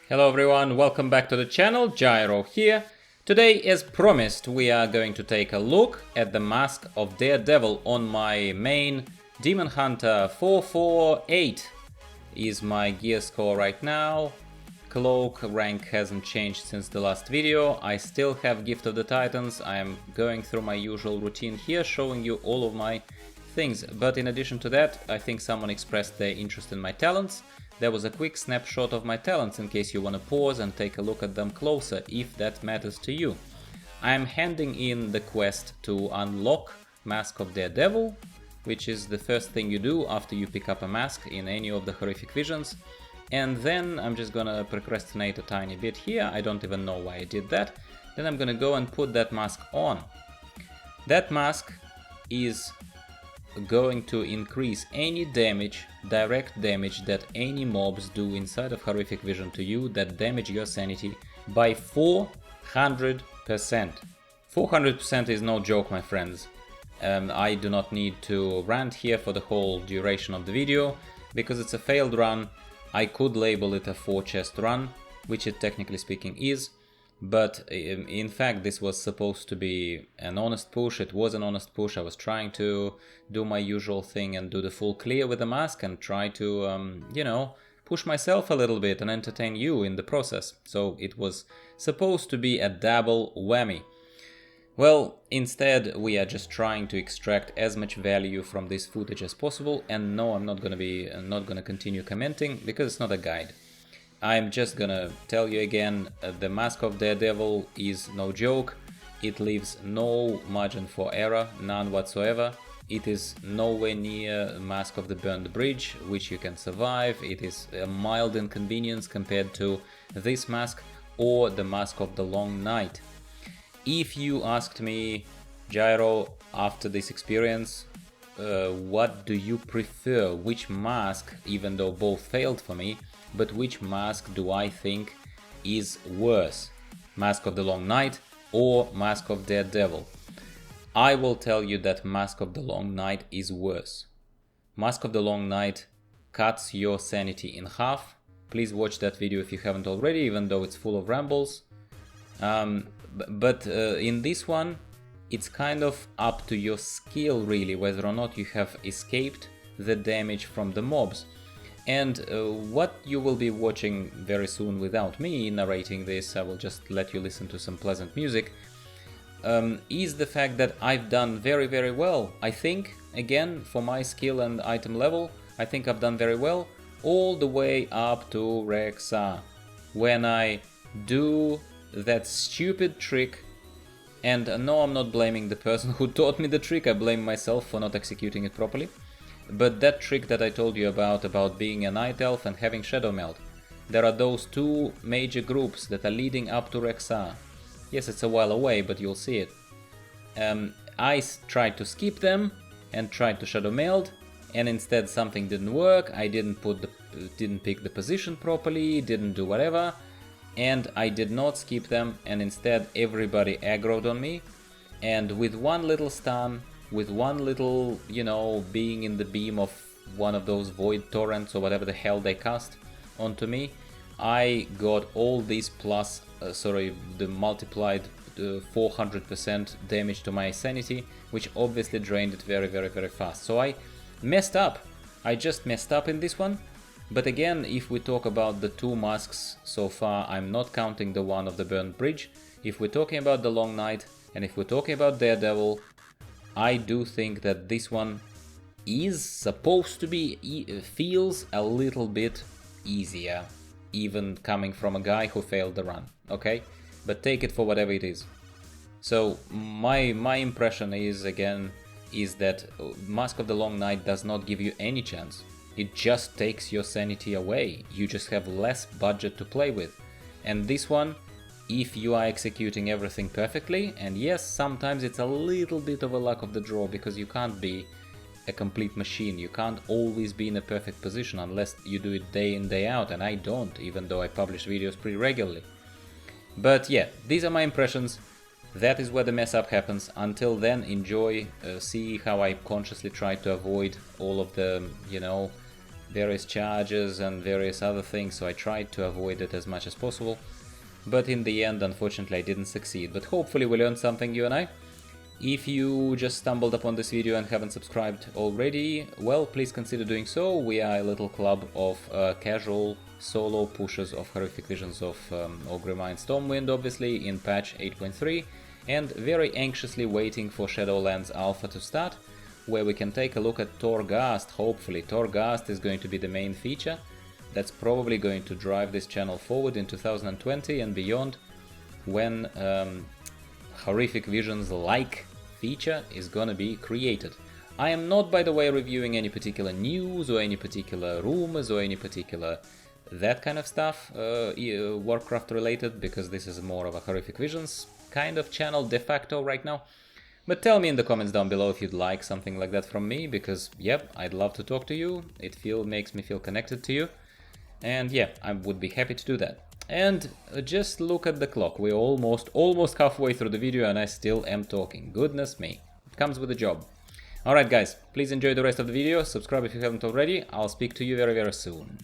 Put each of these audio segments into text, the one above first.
Hello everyone, welcome back to the channel, Gyro here. Today, as promised, we are going to take a look at the mask of Daredevil on my main Demon Hunter 448 is my gear score right now. Cloak rank hasn't changed since the last video. I still have Gift of the Titans. I am going through my usual routine here, showing you all of my things. But in addition to that, I think someone expressed their interest in my talents. There was a quick snapshot of my talents in case you want to pause and take a look at them closer, if that matters to you. I am handing in the quest to unlock Mask of Daredevil, which is the first thing you do after you pick up a mask in any of the horrific visions. And then I'm just gonna procrastinate a tiny bit here. I don't even know why I did that. Then I'm gonna go and put that mask on. That mask is going to increase any damage, direct damage that any mobs do inside of horrific vision to you that damage your sanity by 400%. 400% is no joke, my friends. I do not need to rant here for the whole duration of the video because it's a failed run. I could label it a 4-chest run, which it technically speaking is. But in fact, this was supposed to be an honest push. It was an honest push. I was trying to do my usual thing and do the full clear with the mask and try to, push myself a little bit and entertain you in the process. So it was supposed to be a double whammy. Well, instead, we are just trying to extract as much value from this footage as possible. And no, I'm not gonna continue commenting because it's not a guide. I'm just gonna tell you again, the Mask of Daredevil is no joke. It leaves no margin for error, none whatsoever. It is nowhere near Mask of the Burned Bridge, which you can survive. It is a mild inconvenience compared to this mask or the Mask of the Long Night. If you asked me, Gyro, after this experience, what do you prefer, which mask, even though both failed for me, but which mask do I think is worse? Mask of the Long Night or Mask of Daredevil? I will tell you that Mask of the Long Night is worse. Mask of the Long Night cuts your sanity in half. Please watch that video if you haven't already, even though it's full of rambles. But in this one, it's kind of up to your skill really, whether or not you have escaped the damage from the mobs. And what you will be watching very soon without me narrating this, I will just let you listen to some pleasant music, is the fact that I've done very, very well. I think, again, for my skill and item level, I think I've done very well all the way up to Rexa. When I do that stupid trick, and no, I'm not blaming the person who taught me the trick, I blame myself for not executing it properly. But that trick that I told you about being a night elf and having shadow melt, there are those two major groups that are leading up to Rexa. Yes, it's a while away, but you'll see it. I tried to skip them and tried to shadow melt, and instead something didn't work. I didn't pick the position properly, didn't do whatever, and I did not skip them, and instead everybody aggroed on me, and with one little stun, with one little, being in the beam of one of those void torrents or whatever the hell they cast onto me, I got all these the multiplied 400% damage to my sanity, which obviously drained it very, very, very fast. So I messed up. I just messed up in this one. But again, if we talk about the two masks so far, I'm not counting the one of the Burned Bridge. If we're talking about the Long Night, and if we're talking about Daredevil, I do think that this one is supposed to be, feels a little bit easier, even coming from a guy who failed the run, okay? But take it for whatever it is. So my impression is that Mask of the Long Night does not give you any chance. It just takes your sanity away. You just have less budget to play with. And this one, if you are executing everything perfectly, and yes, sometimes it's a little bit of a luck of the draw because you can't be a complete machine. You can't always be in a perfect position unless you do it day in, day out, and I don't, even though I publish videos pretty regularly. But yeah, these are my impressions. That is where the mess up happens. Until then, enjoy, see how I consciously try to avoid all of the, various charges and various other things, so I tried to avoid it as much as possible. But in the end, unfortunately, I didn't succeed. But hopefully we learned something, you and I. If you just stumbled upon this video and haven't subscribed already, well, please consider doing so. We are a little club of casual solo pushers of Horrific Visions of Orgrimmar and Stormwind, obviously, in patch 8.3, and very anxiously waiting for Shadowlands Alpha to start, where we can take a look at Torghast. Hopefully, Torghast is going to be the main feature. That's probably going to drive this channel forward in 2020 and beyond, when Horrific Visions-like feature is gonna be created. I am not, by the way, reviewing any particular news or any particular rumors or any particular that kind of stuff, Warcraft related, because this is more of a Horrific Visions kind of channel de facto right now. But tell me in the comments down below if you'd like something like that from me, because yep, I'd love to talk to you. It makes me feel connected to you. And yeah, I would be happy to do that. And just look at the clock. We're almost halfway through the video and I still am talking. Goodness me. It comes with a job. Alright guys, please enjoy the rest of the video. Subscribe if you haven't already. I'll speak to you very, very soon.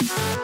Bye.